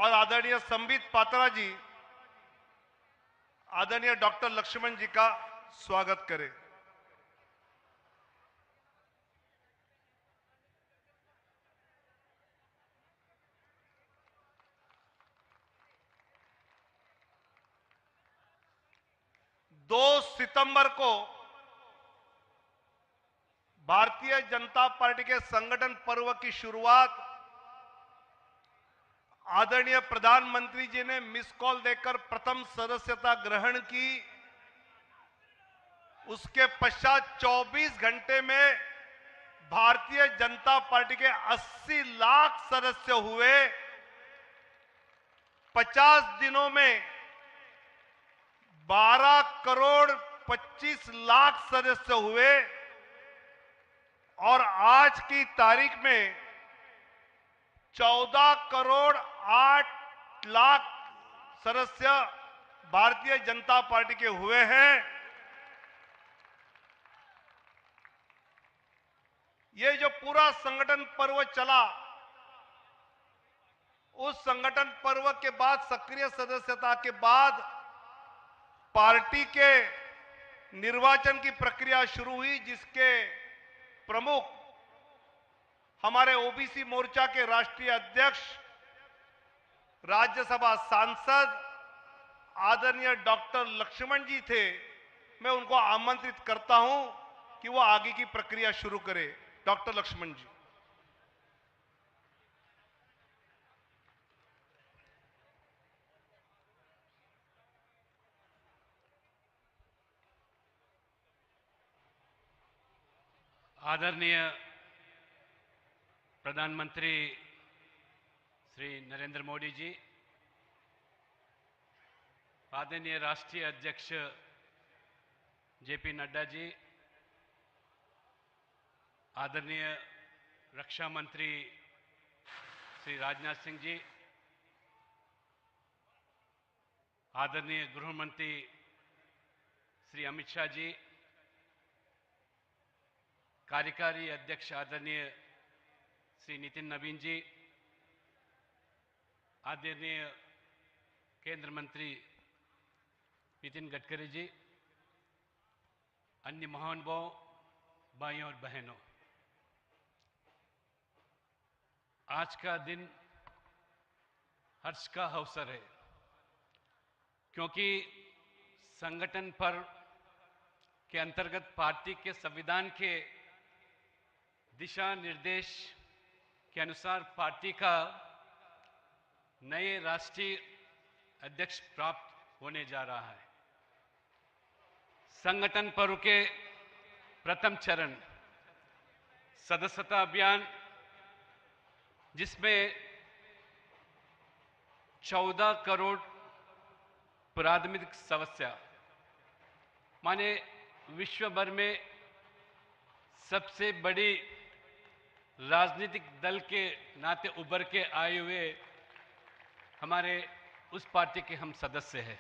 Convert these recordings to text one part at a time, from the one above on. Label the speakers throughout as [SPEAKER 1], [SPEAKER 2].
[SPEAKER 1] और आदरणीय संबित पात्रा जी आदरणीय डॉक्टर लक्ष्मण जी का स्वागत करें। दो सितंबर को भारतीय जनता पार्टी के संगठन पर्व की शुरुआत आदरणीय प्रधानमंत्री जी ने मिस कॉल देकर प्रथम सदस्यता ग्रहण की। उसके पश्चात 24 घंटे में भारतीय जनता पार्टी के 80 लाख सदस्य हुए। 50 दिनों में 12 करोड़ 25 लाख सदस्य हुए और आज की तारीख में 14 करोड़ 8 लाख सदस्य भारतीय जनता पार्टी के हुए हैं। ये जो पूरा संगठन पर्व चला, उस संगठन पर्व के बाद सक्रिय सदस्यता के बाद पार्टी के निर्वाचन की प्रक्रिया शुरू हुई, जिसके प्रमुख हमारे ओबीसी मोर्चा के राष्ट्रीय अध्यक्ष, राज्यसभा सांसद आदरणीय डॉक्टर लक्ष्मण जी थे। मैं उनको आमंत्रित करता हूं कि वो आगे की प्रक्रिया शुरू करें। डॉक्टर लक्ष्मण जी।
[SPEAKER 2] आदरणीय प्रधानमंत्री श्री नरेंद्र मोदी जी, आदरणीय राष्ट्रीय अध्यक्ष जेपी नड्डा जी, आदरणीय रक्षा मंत्री श्री राजनाथ सिंह जी, आदरणीय गृह मंत्री श्री अमित शाह जी, कार्यकारी अध्यक्ष आदरणीय श्री नितिन नवीन जी, आदरणीय केंद्र मंत्री नितिन गडकरी जी, अन्य महानुभावों, भाइयों और बहनों, आज का दिन हर्ष का अवसर है, क्योंकि संगठन पर्व के अंतर्गत पार्टी के संविधान के दिशा निर्देश के अनुसार पार्टी का नए राष्ट्रीय अध्यक्ष प्राप्त होने जा रहा है। संगठन पर्व के प्रथम चरण सदस्यता अभियान, जिसमें 14 करोड़ प्राथमिक सदस्य माने विश्व भर में सबसे बड़ी राजनीतिक दल के नाते उभर के आए हुए हमारे उस पार्टी के हम सदस्य हैं,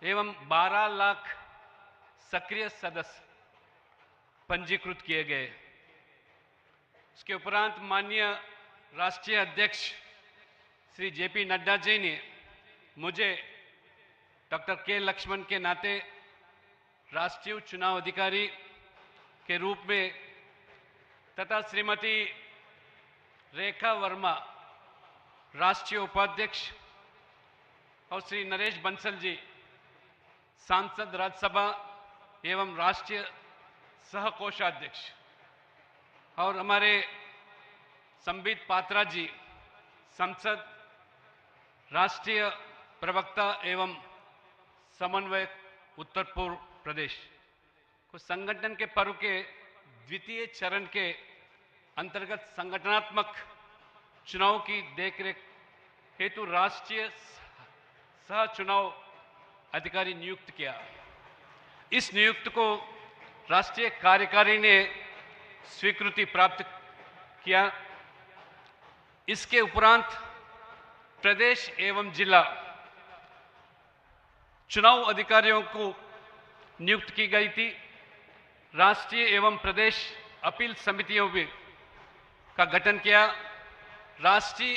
[SPEAKER 2] एवं 12 लाख सक्रिय सदस्य पंजीकृत किए गए। इसके उपरांत माननीय राष्ट्रीय अध्यक्ष श्री जेपी नड्डा जी ने मुझे डॉक्टर के लक्ष्मण के नाते राष्ट्रीय चुनाव अधिकारी के रूप में तथा श्रीमती रेखा वर्मा राष्ट्रीय उपाध्यक्ष और श्री नरेश बंसल जी सांसद राज्यसभा एवं राष्ट्रीय सह कोषाध्यक्ष और हमारे संबित पात्रा जी संसद राष्ट्रीय प्रवक्ता एवं समन्वयक उत्तर पूर्व प्रदेश को संगठन के पर्व के द्वितीय चरण के अंतर्गत संगठनात्मक चुनाव की देखरेख हेतु राष्ट्रीय सह चुनाव अधिकारी नियुक्त किया। इस नियुक्त को राष्ट्रीय कार्यकारी ने स्वीकृति प्राप्त किया। इसके उपरांत प्रदेश एवं जिला चुनाव अधिकारियों को नियुक्त की गई थी। राष्ट्रीय एवं प्रदेश अपील समितियों का गठन किया। राष्ट्रीय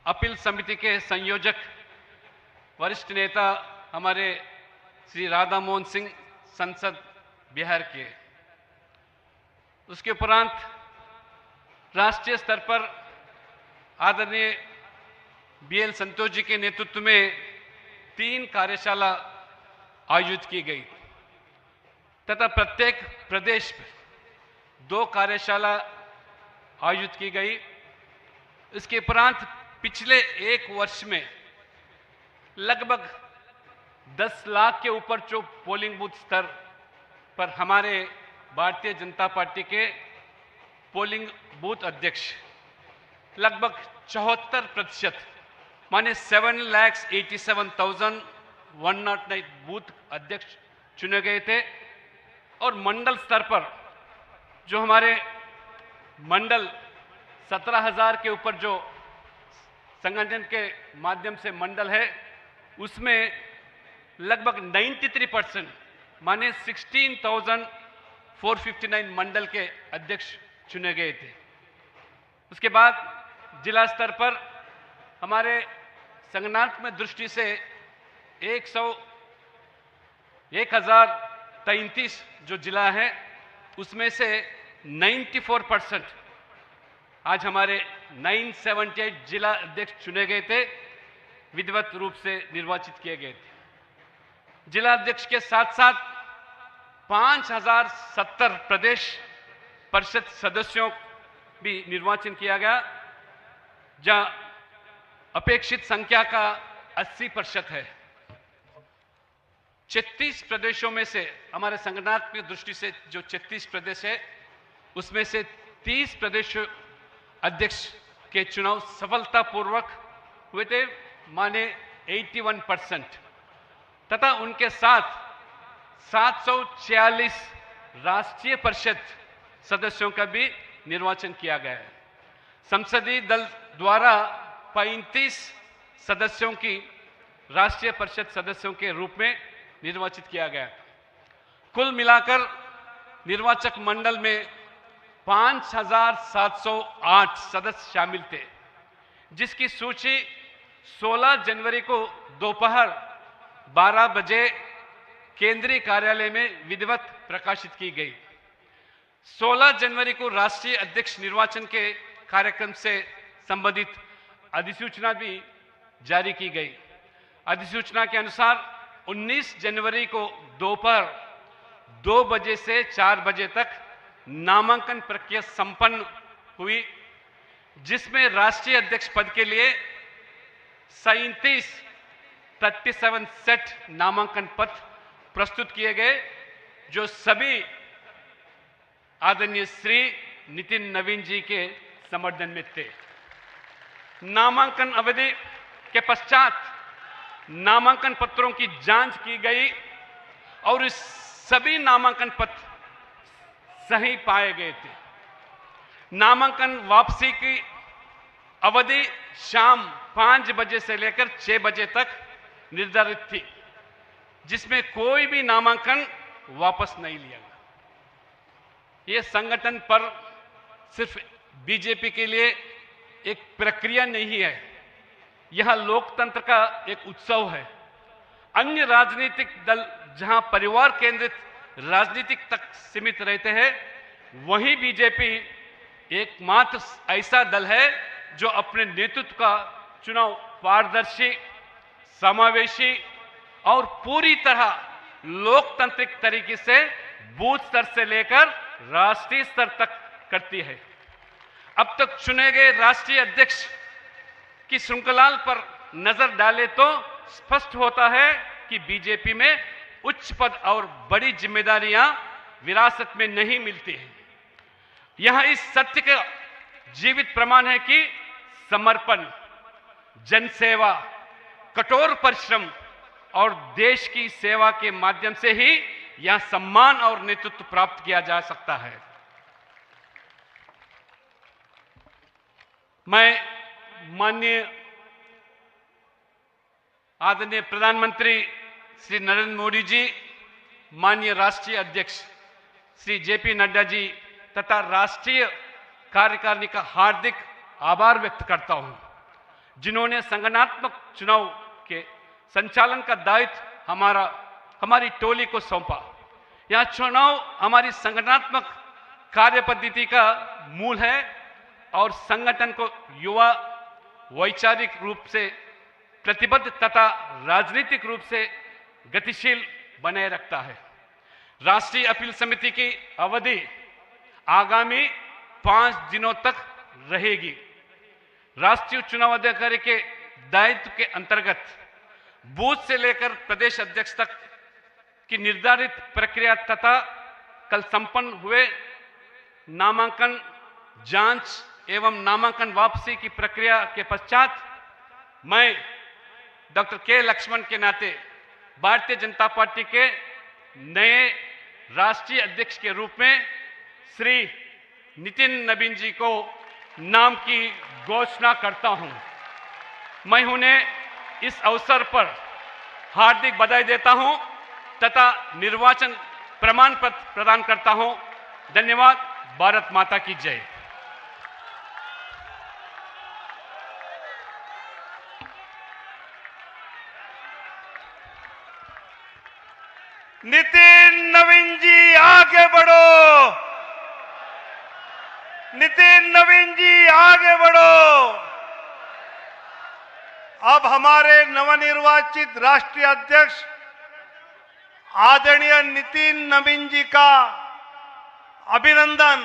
[SPEAKER 2] अपील समिति के संयोजक वरिष्ठ नेता हमारे श्री राधा मोहन सिंह संसद बिहार के। उसके उपरांत राष्ट्रीय स्तर पर आदरणीय BL संतोष जी के नेतृत्व में 3 कार्यशाला आयोजित की गई तथा प्रत्येक प्रदेश में 2 कार्यशाला आयोजित की गई। इसके उपरांत पिछले 1 वर्ष में लगभग 10 लाख के ऊपर जो पोलिंग बूथ स्तर पर हमारे भारतीय जनता पार्टी के पोलिंग बूथ अध्यक्ष लगभग 74% माने 7,87,109 बूथ अध्यक्ष चुने गए थे। और मंडल स्तर पर जो हमारे मंडल 17,000 के ऊपर जो संगठन के माध्यम से मंडल है उसमें लगभग 93% माने 16,459 मंडल के अध्यक्ष चुने गए थे। उसके बाद जिला स्तर पर हमारे संगठनात्मक दृष्टि से 1,033 जो जिला है उसमें से 94% आज हमारे 978 जिला अध्यक्ष चुने गए थे, विधिवत रूप से निर्वाचित किए गए थे। जिला अध्यक्ष के साथ साथ 5,070 प्रदेश परिषद सदस्यों भी निर्वाचन किया गया, जहां अपेक्षित संख्या का 80% है। 36 प्रदेशों में से हमारे संगठनात्मक दृष्टि से जो 36 प्रदेश है उसमें से 30 प्रदेश अध्यक्ष के चुनाव सफलतापूर्वक हुए थे, माने 81%, तथा उनके साथ 746 राष्ट्रीय परिषद सदस्यों का भी निर्वाचन किया गया है। संसदीय दल द्वारा 35 सदस्यों की राष्ट्रीय परिषद सदस्यों के रूप में निर्वाचित किया गया। कुल मिलाकर निर्वाचक मंडल में 5,708 सदस्य शामिल थे, जिसकी सूची 16 जनवरी को दोपहर 12 बजे केंद्रीय कार्यालय में विधिवत प्रकाशित की गई। 16 जनवरी को राष्ट्रीय अध्यक्ष निर्वाचन के कार्यक्रम से संबंधित अधिसूचना भी जारी की गई। अधिसूचना के अनुसार 19 जनवरी को दोपहर 2 बजे से 4 बजे तक नामांकन प्रक्रिया संपन्न हुई, जिसमें राष्ट्रीय अध्यक्ष पद के लिए 37 सेट नामांकन पत्र प्रस्तुत किए गए, जो सभी आदरणीय श्री नितिन नवीन जी के समर्थन में थे। नामांकन अवधि के पश्चात नामांकन पत्रों की जांच की गई और इस सभी नामांकन पत्र सही पाए गए थे। नामांकन वापसी की अवधि शाम 5 बजे से लेकर 6 बजे तक निर्धारित थी, जिसमें कोई भी नामांकन वापस नहीं लिया गया। यह संगठन पर सिर्फ बीजेपी के लिए एक प्रक्रिया नहीं है, यह लोकतंत्र का एक उत्सव है। अन्य राजनीतिक दल जहां परिवार केंद्रित राजनीतिक तक सीमित रहते हैं, वहीं बीजेपी एकमात्र ऐसा दल है जो अपने नेतृत्व का चुनाव पारदर्शी, समावेशी और पूरी तरह लोकतांत्रिक तरीके से बूथ स्तर से लेकर राष्ट्रीय स्तर तक करती है। अब तक चुने गए राष्ट्रीय अध्यक्ष की श्रृंखला पर नजर डाले तो स्पष्ट होता है कि बीजेपी में उच्च पद और बड़ी जिम्मेदारियां विरासत में नहीं मिलती हैं। यह इस सत्य का जीवित प्रमाण है कि समर्पण, जनसेवा, कठोर परिश्रम और देश की सेवा के माध्यम से ही यह सम्मान और नेतृत्व प्राप्त किया जा सकता है। मैं माननीय आदरणीय प्रधानमंत्री श्री नरेंद्र मोदी जी, माननीय राष्ट्रीय अध्यक्ष श्री JP नड्डा जी तथा राष्ट्रीय कार्यकारिणी का हार्दिक आभार व्यक्त करता हूं, जिन्होंने संगठनात्मक चुनाव के संचालन का दायित्व हमारी टोली को सौंपा। यह चुनाव हमारी संगठनात्मक कार्य पद्धति का मूल है और संगठन को युवा वैचारिक रूप से प्रतिबद्ध तथा राजनीतिक रूप से गतिशील बनाए रखता है। राष्ट्रीय अपील समिति की अवधि आगामी 5 दिनों तक रहेगी। राष्ट्रीय चुनाव अधिकारी के दायित्व के अंतर्गत बूथ से लेकर प्रदेश अध्यक्ष तक की निर्धारित प्रक्रिया तथा कल संपन्न हुए नामांकन जांच एवं नामांकन वापसी की प्रक्रिया के पश्चात मैं डॉक्टर के लक्ष्मण के नाते भारतीय जनता पार्टी के नए राष्ट्रीय अध्यक्ष के रूप में श्री नितिन नवीन जी को नाम की घोषणा करता हूं। मैं उन्हें इस अवसर पर हार्दिक बधाई देता हूं तथा निर्वाचन प्रमाण पत्र प्रदान करता हूं। धन्यवाद। भारत माता की जय।
[SPEAKER 1] नितिन नवीन जी आगे बढ़ो। नितिन नवीन जी आगे बढ़ो। अब हमारे नवनिर्वाचित राष्ट्रीय अध्यक्ष आदरणीय नितिन नवीन जी का अभिनंदन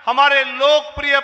[SPEAKER 1] हमारे लोकप्रिय